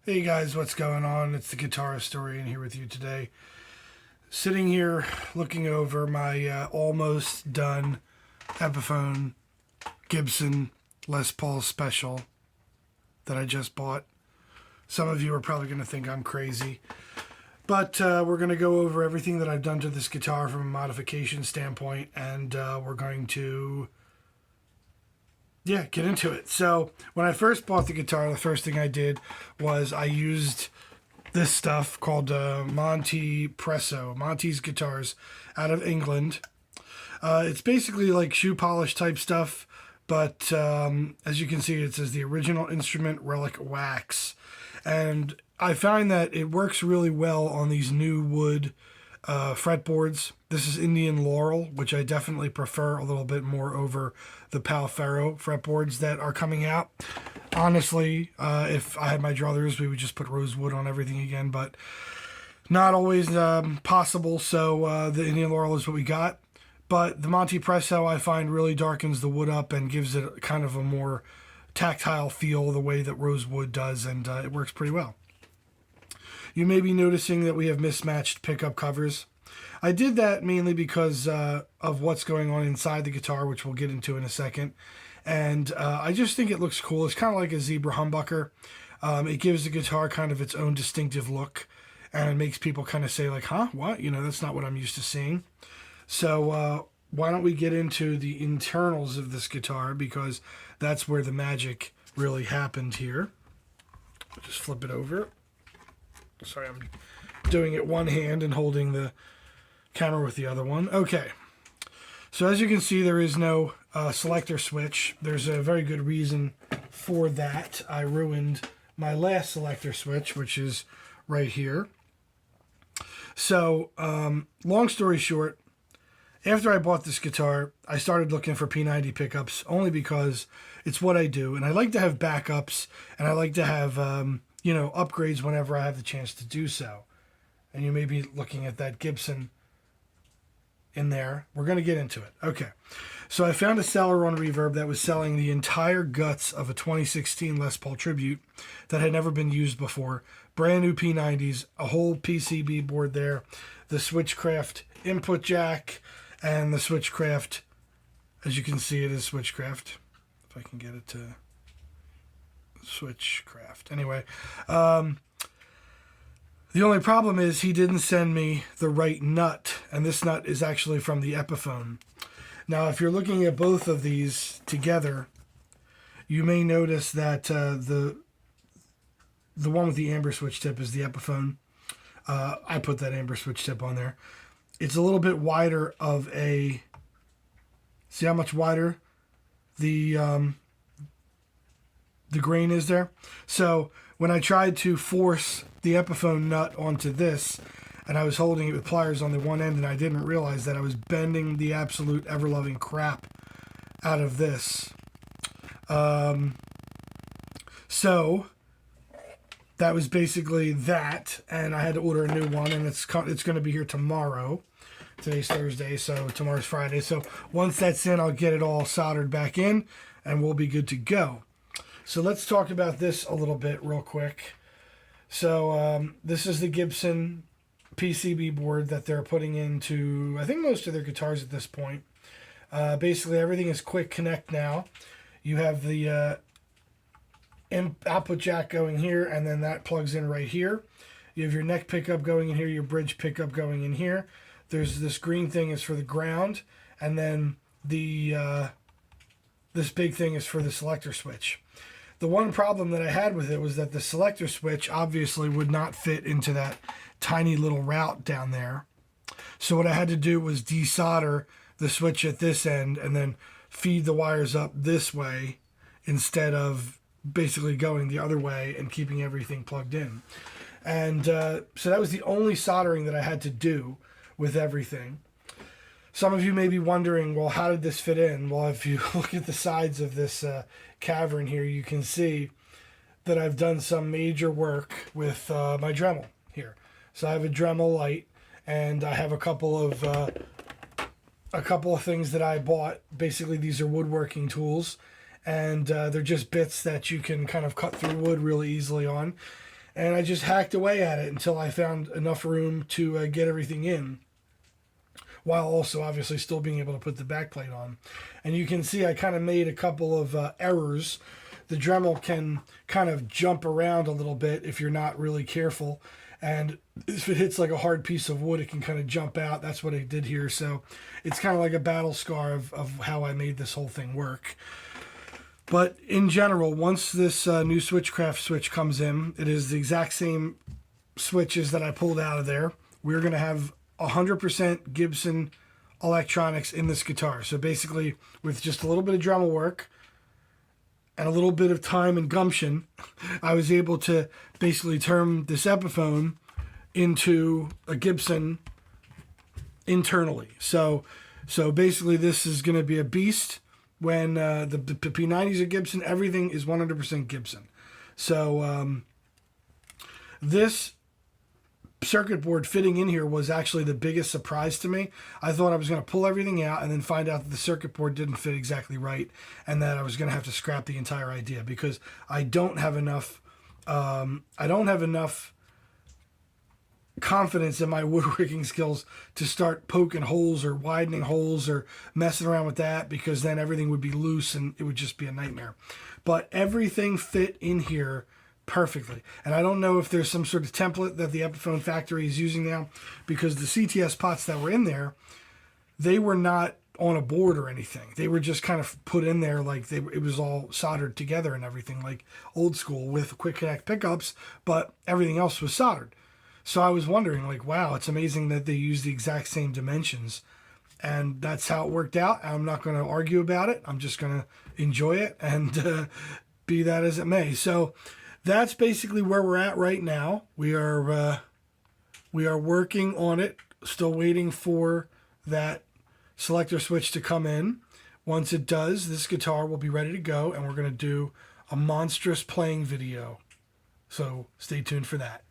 Hey guys, what's going on? It's the Guitar Historian here with you today. Sitting here looking over my almost done Epiphone Gibson Les Paul Special that I just bought. Some of you are probably going to think I'm crazy, but we're going to go over everything that I've done to this guitar from a modification standpoint, and we're going to get into it. So when I first bought the guitar, the first thing I did was I used this stuff called Montypresso, Monty's guitars out of England. It's basically like shoe polish type stuff, but as you can see, it says the original instrument relic wax. And I find that it works really well on these new wood fretboards. This is Indian Laurel, which I definitely prefer a little bit more over the Pal Ferro fretboards that are coming out. Honestly, if I had my druthers, we would just put rosewood on everything again, but not always possible, so the Indian Laurel is what we got. But the Montypresso I find really darkens the wood up and gives it kind of a more tactile feel the way that rosewood does, and it works pretty well. You may be noticing that we have mismatched pickup covers. I did that mainly because of what's going on inside the guitar, which we'll get into in a second. And I just think it looks cool. It's kind of like a zebra humbucker. It gives the guitar kind of its own distinctive look, and it makes people kind of say like, huh, what? You know, that's not what I'm used to seeing. So why don't we get into the internals of this guitar, because that's where the magic really happened here. I'll just flip it over. Sorry, I'm doing it one hand and holding the camera with the other one. Okay. So as you can see, there is no selector switch. There's a very good reason for that. I ruined my last selector switch, which is right here. So long story short, after I bought this guitar, I started looking for P90 pickups only because it's what I do. And I like to have backups, and I like to have upgrades whenever I have the chance to do so. And you may be looking at that Gibson in there. We're going to get into it. Okay. So I found a seller on Reverb that was selling the entire guts of a 2016 Les Paul Tribute that had never been used before. Brand new P90s, a whole PCB board there, the Switchcraft input jack, and the Switchcraft, as you can see, it is Switchcraft. If I can get it to Switchcraft. Anyway, the only problem is he didn't send me the right nut, and this nut is actually from the Epiphone. Now, if you're looking at both of these together, you may notice that the one with the amber switch tip is the Epiphone. I put that amber switch tip on there. It's a little bit wider of a... See how much wider the grain is there? So when I tried to force the Epiphone nut onto this, and I was holding it with pliers on the one end, and I didn't realize that I was bending the absolute ever-loving crap out of this. So that was basically that, and I had to order a new one, and it's going to be here tomorrow. Today's Thursday, so tomorrow's Friday. So once that's in, I'll get it all soldered back in, and we'll be good to go. So let's talk about this a little bit real quick. So this is the Gibson PCB board that they're putting into, I think, most of their guitars at this point. Basically, everything is quick connect now. You have the output jack going here, and then that plugs in right here. You have your neck pickup going in here, your bridge pickup going in here. There's this green thing is for the ground, and then the this big thing is for the selector switch. The one problem that I had with it was that the selector switch obviously would not fit into that tiny little route down there. So what I had to do was desolder the switch at this end and then feed the wires up this way instead of basically going the other way and keeping everything plugged in. And so that was the only soldering that I had to do with everything. Some of you may be wondering, well, how did this fit in? Well, if you look at the sides of this cavern here, you can see that I've done some major work with my Dremel here. So I have a Dremel light, and I have a couple of things that I bought. Basically, these are woodworking tools, and they're just bits that you can kind of cut through wood really easily on. And I just hacked away at it until I found enough room to get everything in, while also obviously still being able to put the backplate on. And you can see I kind of made a couple of errors. The Dremel can kind of jump around a little bit if you're not really careful. And if it hits like a hard piece of wood, it can kind of jump out. That's what I did here. So it's kind of like a battle scar of how I made this whole thing work. But in general, once this new Switchcraft switch comes in, it is the exact same switches that I pulled out of there. We're going to have 100% Gibson electronics in this guitar. So basically, with just a little bit of Dremel work and a little bit of time and gumption, I was able to basically turn this Epiphone into a Gibson internally. So basically, this is going to be a beast. When the P90s are Gibson, everything is 100% Gibson. So this circuit board fitting in here was actually the biggest surprise to me. I thought I was going to pull everything out and then find out that the circuit board didn't fit exactly right, and that I was going to have to scrap the entire idea because I don't have enough. Confidence in my woodworking skills to start poking holes or widening holes or messing around with that, because then everything would be loose and it would just be a nightmare. But everything fit in here perfectly. And I don't know if there's some sort of template that the Epiphone factory is using now, because the CTS pots that were in there, they were not on a board or anything. They were just kind of put in there like it was all soldered together and everything, like old school with quick connect pickups, but everything else was soldered. So I was wondering, like, wow, it's amazing that they use the exact same dimensions. And that's how it worked out. I'm not going to argue about it. I'm just going to enjoy it and be that as it may. So that's basically where we're at right now. We are working on it. Still waiting for that selector switch to come in. Once it does, this guitar will be ready to go, and we're going to do a monstrous playing video. So stay tuned for that.